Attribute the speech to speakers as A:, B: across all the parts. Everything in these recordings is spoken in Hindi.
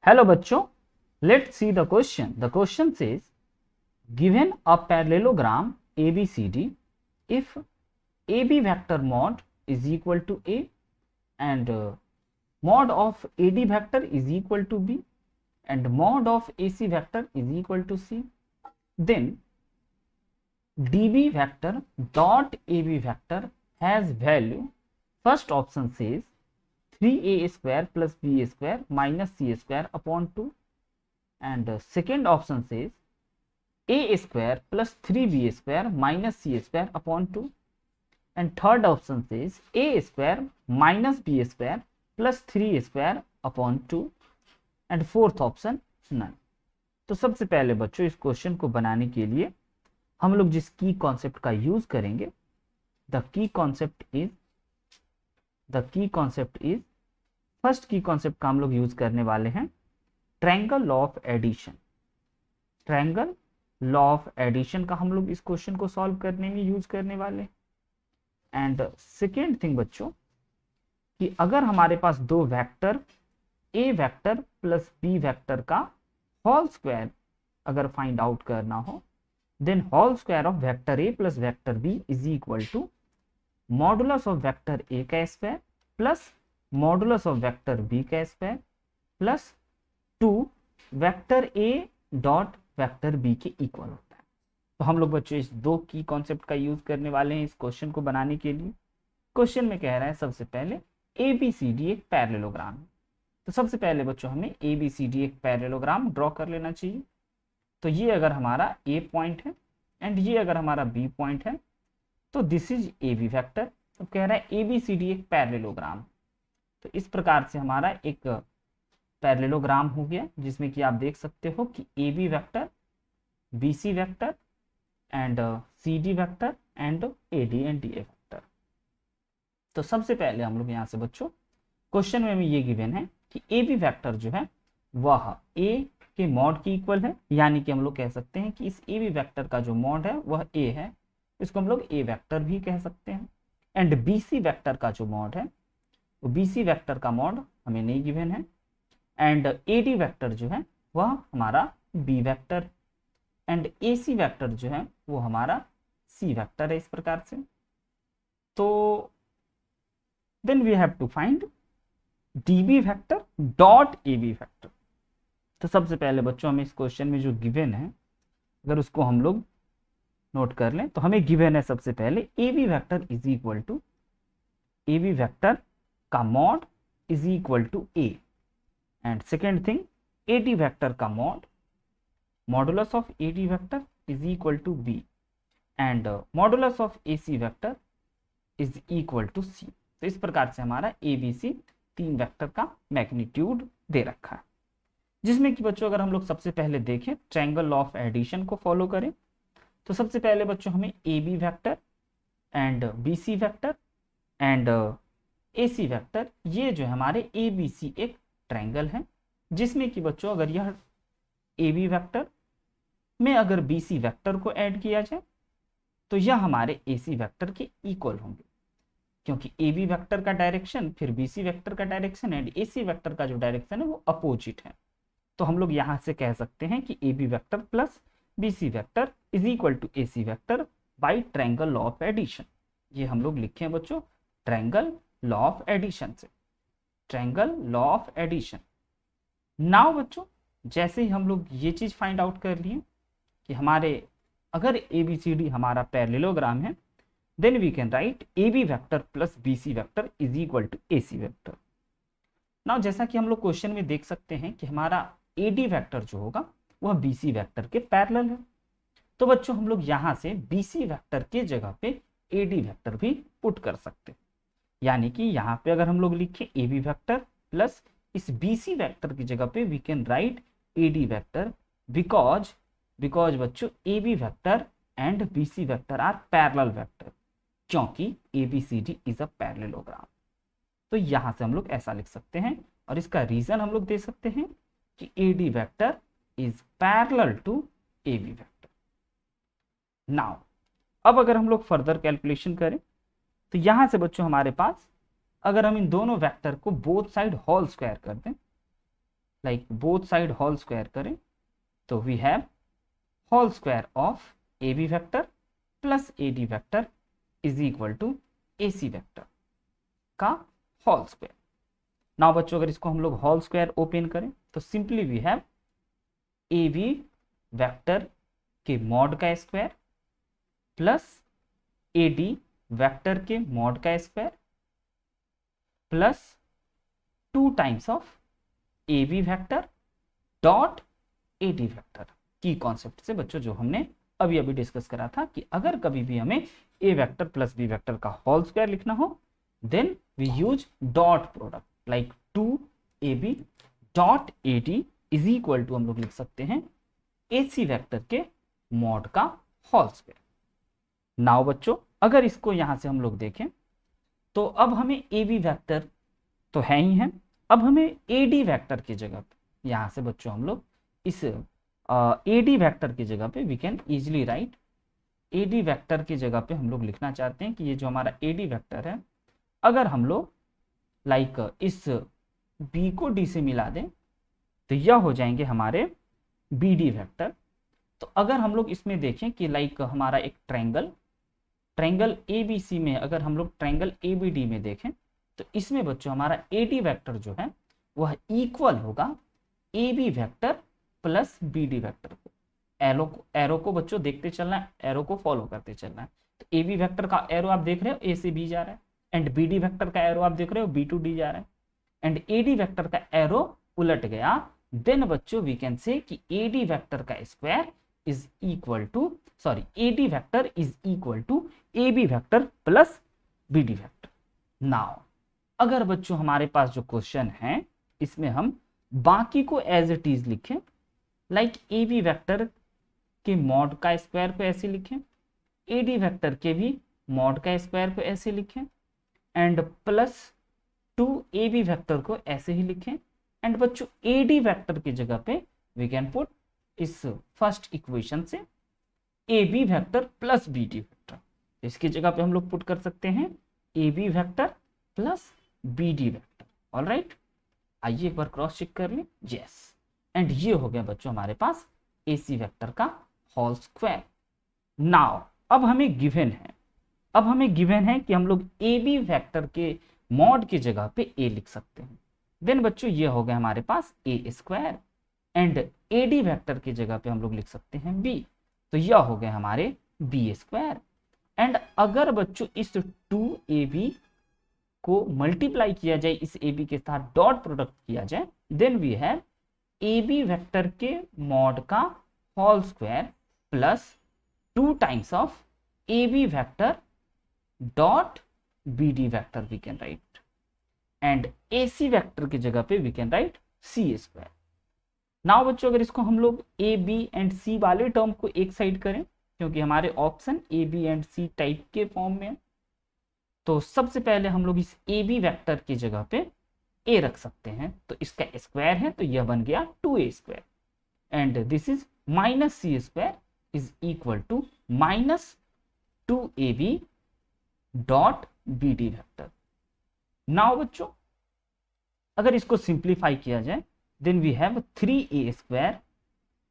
A: Hello बच्चों, let's see the question. The question says, given a parallelogram ABCD, if AB vector mod is equal to A and mod of AD vector is equal to B and mod of AC vector is equal to C, then DB vector dot AB vector has value. First option says 3a square plus b square minus c square upon 2, and second option says a square plus 3b square minus c square upon 2, and third option says a square minus b square plus 3 square upon 2, and fourth option none. तो सबसे पहले बच्चों इस क्वेश्चन को बनाने के लिए हम लोग जिस की कॉन्सेप्ट का यूज करेंगे, the key concept is first key concept का हम लोग यूज करने वाले हैं triangle law of addition. Triangle law of addition का हम लोग इस क्वेश्चन को सॉल्व करने में यूज करने वाले हैं। एंड सेकेंड थिंग बच्चों कि अगर हमारे पास दो vector a vector plus b vector का होल स्क्वायर अगर फाइंड आउट करना हो, then whole square of vector a plus vector b is equal to modulus of vector a का square plus modulus of vector b का square plus 2 vector a dot vector b के इक्वल होता है। तो हम लोग बच्चों इस दो की कॉन्सेप्ट का यूज करने वाले हैं इस क्वेश्चन को बनाने के लिए। क्वेश्चन में कह रहा है सबसे पहले ABCD एक पैरेललोग्राम है। तो सबसे पहले बच्चों हमें ABCD एक पैरेललोग्राम ड्रॉ कर लेना चाहिए। तो ये अगर हमारा A पॉइंट है एंड ये अगर हमारा B पॉइंट है तो दिस इज AB वेक्टर। तो कह रहा है ABCD एक पैरेललोग्राम। तो इस प्रकार से हमारा एक पैरेललोग्राम हो गया जिसमें कि आप देख सकते हो कि AB vector, BC vector and CD vector and AD and DA vector. तो सबसे पहले हम लोग यहाँ से बच्चों क्वेश्चन में ये गिवन है कि AB वेक्टर जो है वह A के मॉड के इक्वल है, यानी कि हम लोग कह सकते हैं कि इस AB वेक्टर का जो मॉड है वह A है, इसको हम लोग A वेक्टर भी कह सकते हैं। एंड BC वेक्टर का जो मॉड है वो BC वेक्टर का मॉड हमें नहीं गिवन है। एंड AD वेक्टर जो है वह हमारा B vector and AC vector जो है वो हमारा C वेक्टर है। इस प्रकार से तो then we have to find DB vector dot AB vector. तो सबसे पहले बच्चों हमें इस क्वेश्चन में जो गिवन है अगर उसको हम लोग नोट कर लें तो हमें गिवन है सबसे पहले AB vector is equal to AB vector का mod is equal to A, and second thing AD vector का modulus of AD vector is equal to B and modulus of AC vector is equal to C। तो इस प्रकार से हमारा ABC तीन वेक्टर का मैग्नीट्यूड दे रखा है, जिसमें कि बच्चों अगर हम लोग सबसे पहले देखें ट्रायंगल लॉ ऑफ एडिशन को फॉलो करें तो सबसे पहले बच्चों हमें AB vector and BC vector and AC vector, ये जो है हमारे ABC एक ट्रायंगल है जिसमें कि बच्चों अगर यह AB वेक्टर में अगर BC वेक्टर को ऐड किया जाए तो यह हमारे AC वेक्टर के इक्वल होंगे, क्योंकि AB वेक्टर का डायरेक्शन फिर BC वेक्टर का डायरेक्शन एंड AC वेक्टर का जो डायरेक्शन है वो अपोजिट है। तो हम लोग यहाँ से कह सकते हैं कि AB vector plus BC vector is equal to AC vector by triangle law of addition. ये हम लोग लिखे हैं बच्चों ट्रायंगल लॉ ऑफ एडिशन से, triangle law of addition. Now बच्चों जैसे ही हम लोग ये चीज फाइंड आउट कर लिए कि हमारे अगर ABCD हमारा पैरेललोग्राम है, then we can write AB vector plus BC vector is equal to AC vector. Now जैसा कि हम लोग क्वेश्चन में देख सकते हैं कि हमारा AD वेक्टर जो होगा वह BC वेक्टर के पैरेलल है। तो बच्चों हम लोग यहाँ से BC वेक्टर के जगह पे AD वेक्टर भी पुट कर सकते हैं, यानी कि यहाँ पे अगर हम लोग लिखें AB वेक्टर प्लस इस BC वेक्टर की जगह पे we can write AD vector because बच्चों AB vector and BC vector are parallel vector, क्योंकि ABCD इज अ पैरेललोग्राम। तो यहां से हम लोग ऐसा लिख सकते हैं और इसका रीजन हम लोग दे सकते हैं कि AD vector is parallel to AB vector. Now अब अगर हम लोग फर्दर कैलकुलेशन करें तो यहां से बच्चों हमारे पास अगर हम इन दोनों वेक्टर को बोथ साइड होल स्क्वायर कर दें like both side whole square करें तो we have whole square of a B vector plus a d vector is equal to a c vector का होल स्क्वायर। नाउ बच्चों अगर इसको हम लोग होल स्क्वायर ओपन करें तो simply we have a B vector के मॉड का square plus a d vector के मॉड का square plus 2 times of a B vector dot a d vector की कॉन्सेप्ट से बच्चों जो हमने अभी अभी डिस्कस करा था कि अगर कभी भी हमें a vector plus b vector का होल स्क्वायर लिखना हो then we use dot product like 2ab dot a d is equal to हम लोग लिख सकते हैं ए सी वैक्टर के मॉड का होल स्क्वायर। नाउ बच्चों अगर इसको यहां से हम लोग देखें तो अब हमें ए बी वैक्टर तो है ही है, अब हमें ए डी वैक्टर की जगह पे यहां से बच्चों हम लोग इस ए डी वैक्टर की जगह पे we can easily write a d vector की जगह पे हम लोग लिखना चाहते हैं कि ये जो हमारा ए डी वैक्टर है अगर हम लोग लाइक इस बी को डी से मिला दें तो यह हो जाएंगे हमारे बी डी वैक्टर। तो अगर हम लोग इसमें देखें कि लाइक हमारा एक ट्रायंगल ए बी सी में अगर हम लोग ट्रायंगल ए बी डी में देखें तो इसमें बच्चों हमारा ए डी वैक्टर जो है वह इक्वल होगा a B vector plus b D vector को। एरो को बच्चों देखते चलना है, एरो को फॉलो करते चलना है। तो ए बी वैक्टर का एरो आप देख रहे हो ए से बी जा रहा है एंड बी डी वैक्टर का एरो आप देख रहे हो बी टू डी जा रहा है एंड ए डी वैक्टर का एरो उलट गया देन बच्चों वी कैन से कि ए डी वैक्टर का square is equal to a d vector is equal to A B vector plus b D vector. Now अगर बच्चों हमारे पास जो क्वेश्चन है इसमें हम बाकी को एज इट इज लिखें लाइक ए बी वैक्टर के मॉड का स्क्वायर को ऐसे लिखें, ए डी वैक्टर के भी मॉड का स्क्वायर को ऐसे लिखें and plus 2 a B vector को ऐसे ही लिखें एंड बच्चों ए डी वैक्टर की जगह पे वी कैन पुट इस फर्स्ट इक्वेशन से a B vector plus b D vector, इसकी जगह पे हम लोग पुट कर सकते हैं a B vector plus b D vector. Alright, आइए एक बार क्रॉस चेक कर लें, यस एंड ये हो गया बच्चों हमारे पास ए सी वैक्टर का होल स्क्वायर। नाउ अब हमें गिवन है कि हम लोग ए बी वैक्टर के मॉड की जगह पे ए लिख सकते हैं। देन बच्चों ये हो गया हमारे पास a square and a d vector की जगह पे हम लोग लिख सकते हैं बी, तो यह हो गए हमारे बी स्क्वायर एंड अगर बच्चों इस 2ab को मल्टीप्लाई किया जाए इस ab के साथ डॉट प्रोडक्ट किया जाए then we have a B vector के मॉड का whole square plus 2 times of a B vector dot B D vector we can write and a c vector की जगह पे we can write c square. Now बच्चों अगर इसको हम लोग ए बी एंड सी वाले टर्म को एक साइड करें क्योंकि हमारे option a b and c type के फॉर्म में, तो सबसे पहले हम लोग इस ए बी वैक्टर की जगह पे ए रख सकते हैं तो इसका स्क्वायर है तो यह बन गया 2a square and this is minus C square is equal to minus 2ab dot B D vector. Now बच्चों अगर इसको सिंप्लीफाई किया जाए then we have 3a square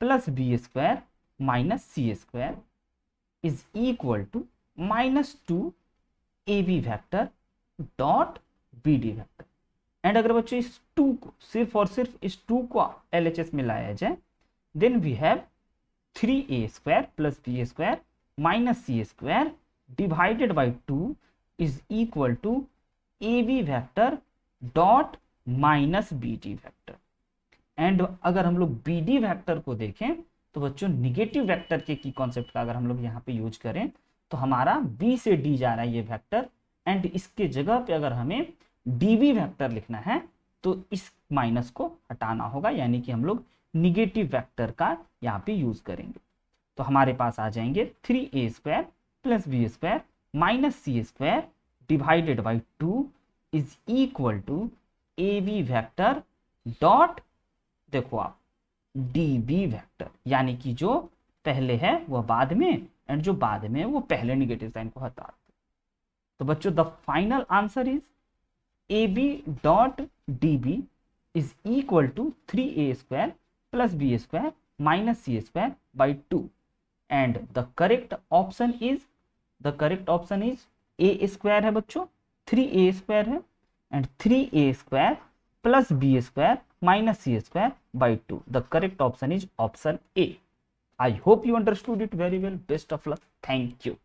A: plus B square minus C square is equal to minus 2ab vector dot B D vector and अगर बच्चों इस 2 को सिर्फ और सिर्फ इस 2 को LHS में लाया जाए then we have 3a square plus B square minus C square divided by 2 is equal to A B vector dot minus B D vector and अगर हम लोग बी डी वैक्टर को देखें तो बच्चों निगेटिव वैक्टर के की कॉन्सेप्ट का अगर हम लोग यहाँ पे यूज करें तो हमारा बी से डी जा रहा है ये वैक्टर एंड इसके जगह पे अगर हमें डी बी वैक्टर लिखना है तो इस माइनस को हटाना होगा यानी कि हम लोग निगेटिव वैक्टर का यहाँ पे यूज करेंगे तो हमारे पास आ जाएंगे 3a square plus B square minus C square divided by 2 is equal to A B vector dot देखो आप डी बी वैक्टर यानी कि जो पहले है वह बाद में एंड जो बाद में वो पहले निगेटिव साइन को हटा दे। तो बच्चों the final answer is A B dot D B is equal to 3a square plus b square minus c square by 2, and the correct option is a square है बच्चों, 3a square है, and 3a square plus b square minus c square by 2. The correct option is option A. I hope you understood it very well. Best of luck. Thank you.